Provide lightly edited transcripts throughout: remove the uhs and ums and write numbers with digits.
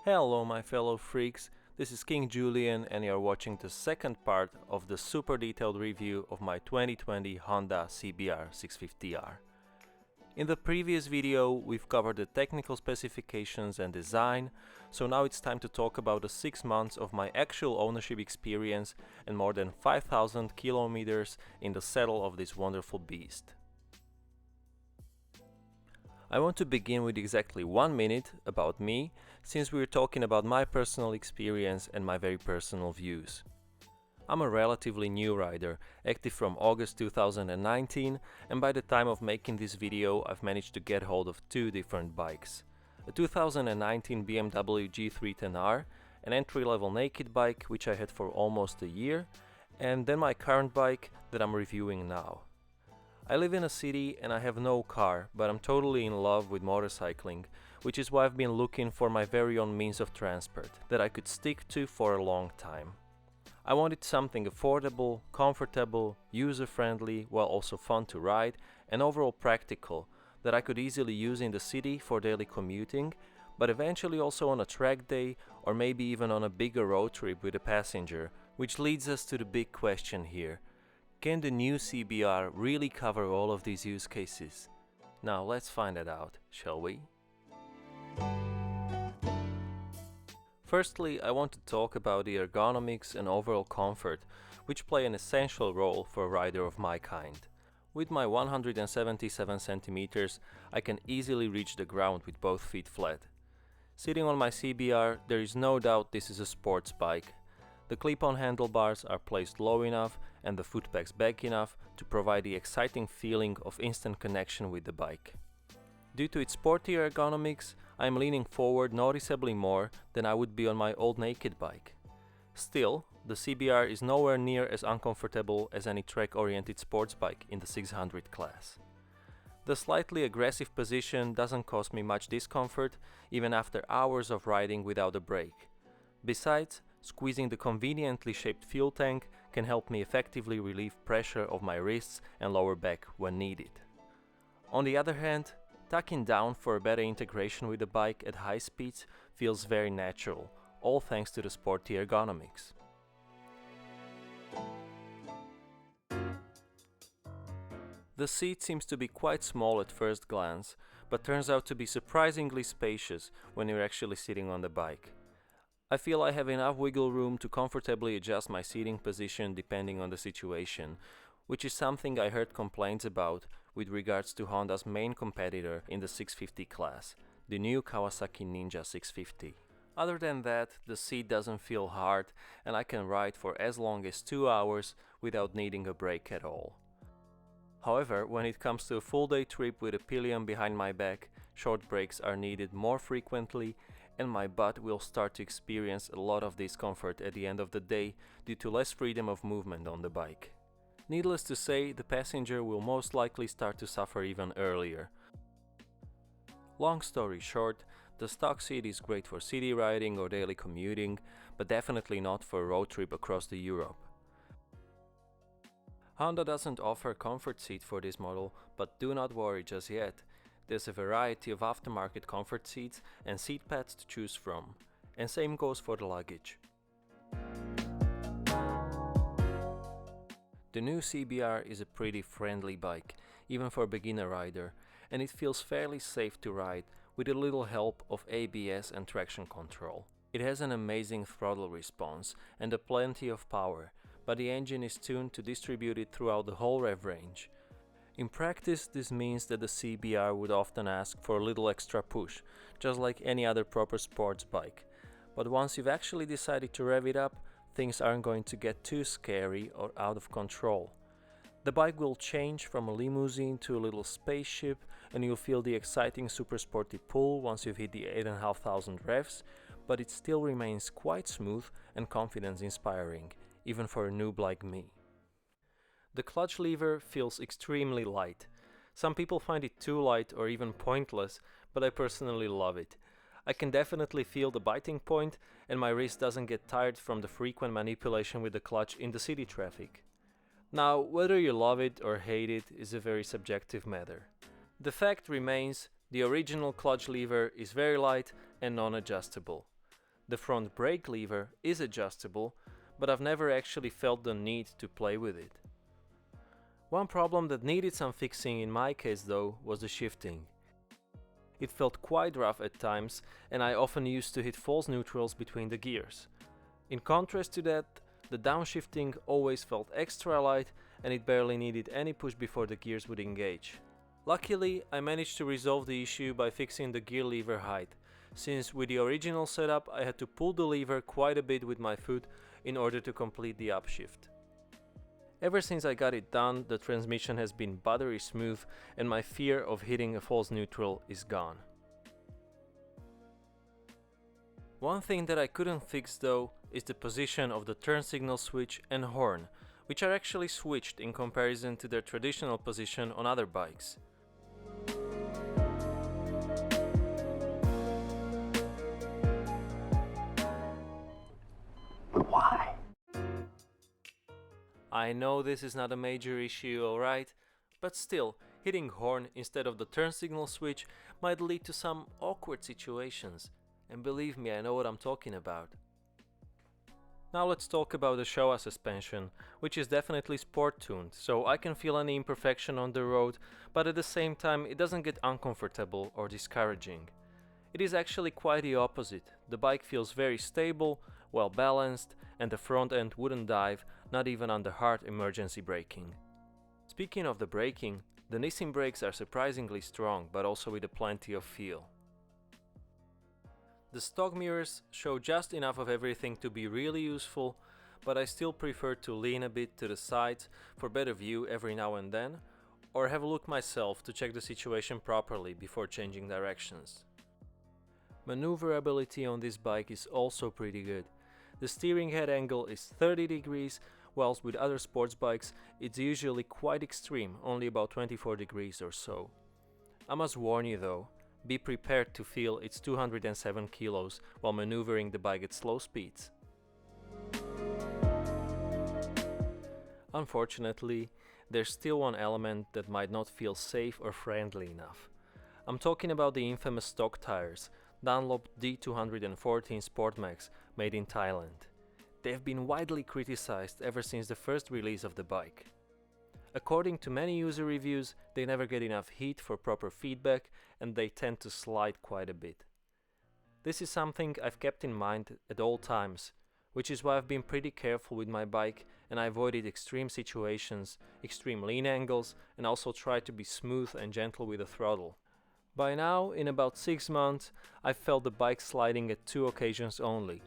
Hello my fellow freaks, this is King Julian and you're watching the second part of the super detailed review of my 2020 Honda CBR650R. In the previous video we've covered the technical specifications and design, so now it's time to talk about the 6 months of my actual ownership experience and more than 5,000 kilometers in the saddle of this wonderful beast. I want to begin with exactly 1 minute about me, since we're talking about my personal experience and my very personal views. I'm a relatively new rider, active from August 2019, and by the time of making this video I've managed to get hold of 2 different bikes. A 2019 BMW G310R, an entry-level naked bike which I had for almost a year, and then my current bike that I'm reviewing now. I live in a city and I have no car, but I'm totally in love with motorcycling, which is why I've been looking for my very own means of transport that I could stick to for a long time. I wanted something affordable, comfortable, user-friendly, while also fun to ride, and overall practical, that I could easily use in the city for daily commuting, but eventually also on a track day or maybe even on a bigger road trip with a passenger, which leads us to the big question here. Can the new CBR really cover all of these use cases? Now let's find that out, shall we? Firstly, I want to talk about the ergonomics and overall comfort, which play an essential role for a rider of my kind. With my 177 centimeters, I can easily reach the ground with both feet flat. Sitting on my CBR, there is no doubt this is a sports bike. The clip-on handlebars are placed low enough and the footpegs back enough to provide the exciting feeling of instant connection with the bike. Due to its sporty ergonomics, I am leaning forward noticeably more than I would be on my old naked bike. Still, the CBR is nowhere near as uncomfortable as any track-oriented sports bike in the 600 class. The slightly aggressive position doesn't cause me much discomfort even after hours of riding without a brake. Besides, squeezing the conveniently shaped fuel tank can help me effectively relieve pressure of my wrists and lower back when needed. On the other hand, tucking down for a better integration with the bike at high speeds feels very natural, all thanks to the sporty ergonomics. The seat seems to be quite small at first glance, but turns out to be surprisingly spacious when you're actually sitting on the bike. I feel I have enough wiggle room to comfortably adjust my seating position depending on the situation, which is something I heard complaints about with regards to Honda's main competitor in the 650 class, the new Kawasaki Ninja 650. Other than that, the seat doesn't feel hard and I can ride for as long as 2 hours without needing a break at all. However, when it comes to a full day trip with a pillion behind my back, short breaks are needed more frequently and my butt will start to experience a lot of discomfort at the end of the day due to less freedom of movement on the bike. Needless to say, the passenger will most likely start to suffer even earlier. Long story short, the stock seat is great for city riding or daily commuting, but definitely not for a road trip across Europe. Honda doesn't offer a comfort seat for this model, but do not worry just yet. There's a variety of aftermarket comfort seats and seat pads to choose from, and same goes for the luggage. The new CBR is a pretty friendly bike, even for a beginner rider, and it feels fairly safe to ride with a little help of ABS and traction control. It has an amazing throttle response and a plenty of power, but the engine is tuned to distribute it throughout the whole rev range. In practice, this means that the CBR would often ask for a little extra push, just like any other proper sports bike. But once you've actually decided to rev it up, things aren't going to get too scary or out of control. The bike will change from a limousine to a little spaceship, and you'll feel the exciting super sporty pull once you've hit the 8,500 revs, but it still remains quite smooth and confidence inspiring, even for a noob like me. The clutch lever feels extremely light. Some people find it too light or even pointless, but I personally love it. I can definitely feel the biting point and my wrist doesn't get tired from the frequent manipulation with the clutch in the city traffic. Now, whether you love it or hate it is a very subjective matter. The fact remains, the original clutch lever is very light and non-adjustable. The front brake lever is adjustable, but I've never actually felt the need to play with it. One problem that needed some fixing in my case though was the shifting. It felt quite rough at times, and I often used to hit false neutrals between the gears. In contrast to that, the downshifting always felt extra light and it barely needed any push before the gears would engage. Luckily, I managed to resolve the issue by fixing the gear lever height, since with the original setup I had to pull the lever quite a bit with my foot in order to complete the upshift. Ever since I got it done, the transmission has been buttery smooth and my fear of hitting a false neutral is gone. One thing that I couldn't fix though is the position of the turn signal switch and horn, which are actually switched in comparison to their traditional position on other bikes. Why? I know this is not a major issue, alright, but still, hitting horn instead of the turn signal switch might lead to some awkward situations, and believe me, I know what I'm talking about. Now let's talk about the Showa suspension, which is definitely sport tuned, so I can feel any imperfection on the road, but at the same time it doesn't get uncomfortable or discouraging. It is actually quite the opposite. The bike feels very stable, well balanced, and the front end wouldn't dive, not even under hard emergency braking. Speaking of the braking, the Nissin brakes are surprisingly strong, but also with a plenty of feel. The stock mirrors show just enough of everything to be really useful, but I still prefer to lean a bit to the sides for better view every now and then, or have a look myself to check the situation properly before changing directions. Maneuverability on this bike is also pretty good. The steering head angle is 30 degrees, whilst with other sports bikes it's usually quite extreme, only about 24 degrees or so. I must warn you though, be prepared to feel it's 207 kilos while maneuvering the bike at slow speeds. Unfortunately, there's still one element that might not feel safe or friendly enough. I'm talking about the infamous stock tires, Dunlop D214 Sport Max, made in Thailand. They've been widely criticized ever since the first release of the bike. According to many user reviews, they never get enough heat for proper feedback and they tend to slide quite a bit. This is something I've kept in mind at all times, which is why I've been pretty careful with my bike and I avoided extreme situations, extreme lean angles, and also tried to be smooth and gentle with the throttle. By now, in about 6 months, I've felt the bike sliding at 2 occasions only.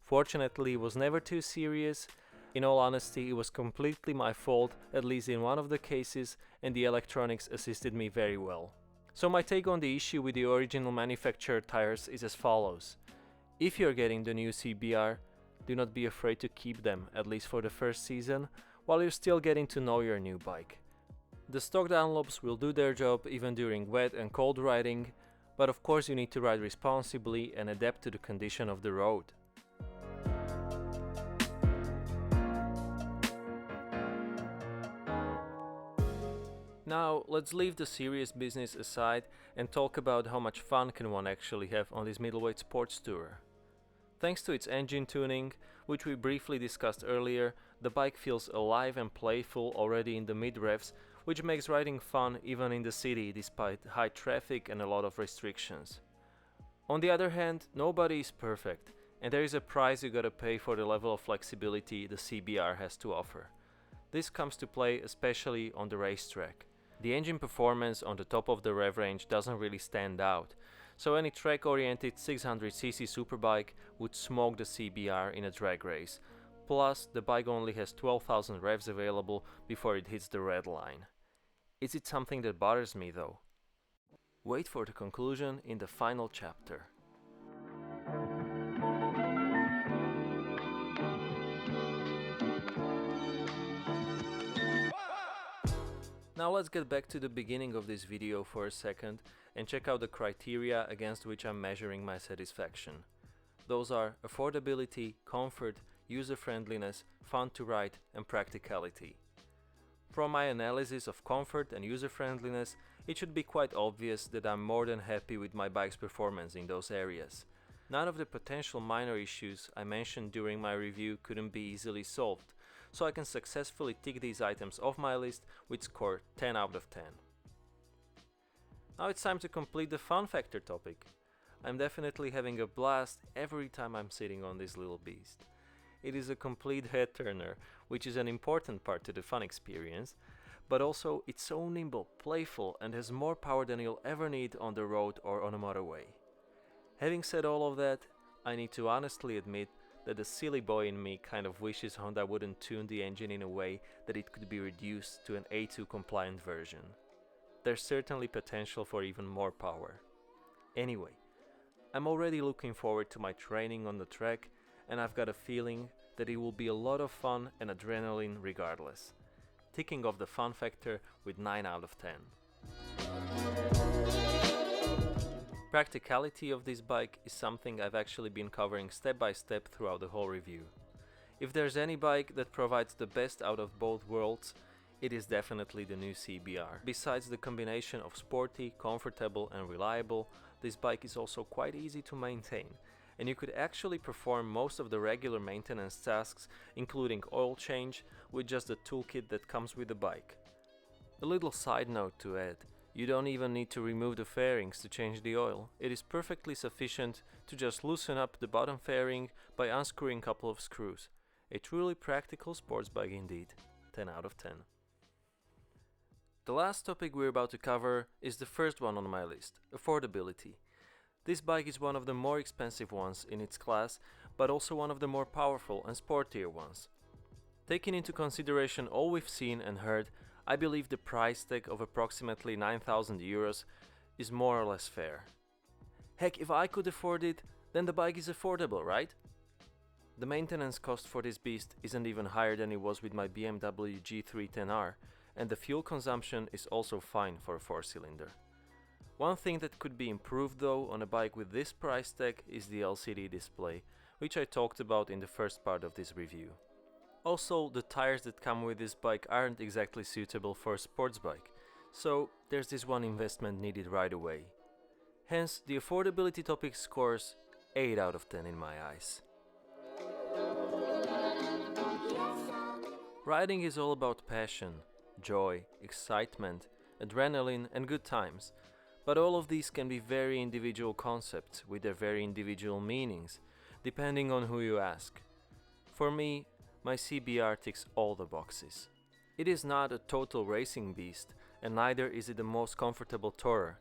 Fortunately, it was never too serious. In all honesty, it was completely my fault, at least in one of the cases, and the electronics assisted me very well. So my take on the issue with the original manufacturer tires is as follows. If you're getting the new CBR, do not be afraid to keep them, at least for the first season, while you're still getting to know your new bike. The stock Dunlops will do their job even during wet and cold riding, but of course you need to ride responsibly and adapt to the condition of the road. Now let's leave the serious business aside and talk about how much fun can one actually have on this middleweight sports tourer. Thanks to its engine tuning, which we briefly discussed earlier, the bike feels alive and playful already in the mid-revs, which makes riding fun even in the city despite high traffic and a lot of restrictions. On the other hand, nobody is perfect, and there is a price you gotta pay for the level of flexibility the CBR has to offer. This comes to play especially on the racetrack. The engine performance on the top of the rev range doesn't really stand out, so any track-oriented 600cc superbike would smoke the CBR in a drag race. Plus, the bike only has 12,000 revs available before it hits the red line. Is it something that bothers me though? Wait for the conclusion in the final chapter. Now let's get back to the beginning of this video for a second and check out the criteria against which I'm measuring my satisfaction. Those are affordability, comfort, user-friendliness, fun to ride, and practicality. From my analysis of comfort and user-friendliness, it should be quite obvious that I'm more than happy with my bike's performance in those areas. None of the potential minor issues I mentioned during my review couldn't be easily solved, so I can successfully tick these items off my list with score 10 out of 10. Now it's time to complete the fun factor topic. I'm definitely having a blast every time I'm sitting on this little beast. It is a complete head turner, which is an important part to the fun experience, but also it's so nimble, playful, and has more power than you'll ever need on the road or on a motorway. Having said all of that, I need to honestly admit that the silly boy in me kind of wishes Honda wouldn't tune the engine in a way that it could be reduced to an A2 compliant version. There's certainly potential for even more power. Anyway, I'm already looking forward to my training on the track, and I've got a feeling that it will be a lot of fun and adrenaline regardless. Ticking off the fun factor with 9 out of 10. Practicality of this bike is something I've actually been covering step by step throughout the whole review. If there's any bike that provides the best out of both worlds, it is definitely the new CBR. Besides the combination of sporty, comfortable and reliable, this bike is also quite easy to maintain, and you could actually perform most of the regular maintenance tasks, including oil change, with just the toolkit that comes with the bike. A little side note to add, you don't even need to remove the fairings to change the oil. It is perfectly sufficient to just loosen up the bottom fairing by unscrewing a couple of screws. A truly practical sports bike indeed. 10 out of 10. The last topic we're about to cover is the first one on my list, affordability. This bike is one of the more expensive ones in its class, but also one of the more powerful and sportier ones. Taking into consideration all we've seen and heard, I believe the price tag of approximately 9,000 euros is more or less fair. Heck, if I could afford it, then the bike is affordable, right? The maintenance cost for this beast isn't even higher than it was with my BMW G310R, and the fuel consumption is also fine for a 4-cylinder. One thing that could be improved though on a bike with this price tag is the LCD display, which I talked about in the first part of this review. Also, the tires that come with this bike aren't exactly suitable for a sports bike, so there's this one investment needed right away. Hence, the affordability topic scores 8 out of 10 in my eyes. Riding is all about passion, joy, excitement, adrenaline and good times, but all of these can be very individual concepts with their very individual meanings, depending on who you ask. For me, my CBR ticks all the boxes. It is not a total racing beast, and neither is it the most comfortable tourer,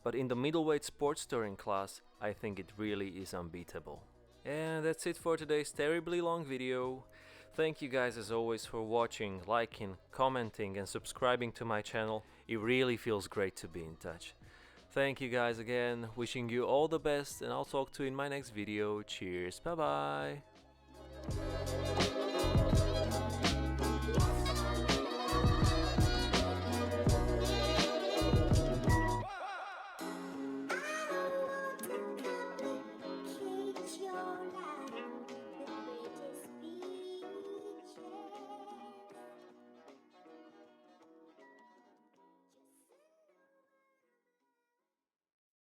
but in the middleweight sports touring class, I think it really is unbeatable. And that's it for today's terribly long video. Thank you guys as always for watching, liking, commenting and subscribing to my channel. It really feels great to be in touch. Thank you guys again, wishing you all the best, and I'll talk to you in my next video. Cheers, bye bye!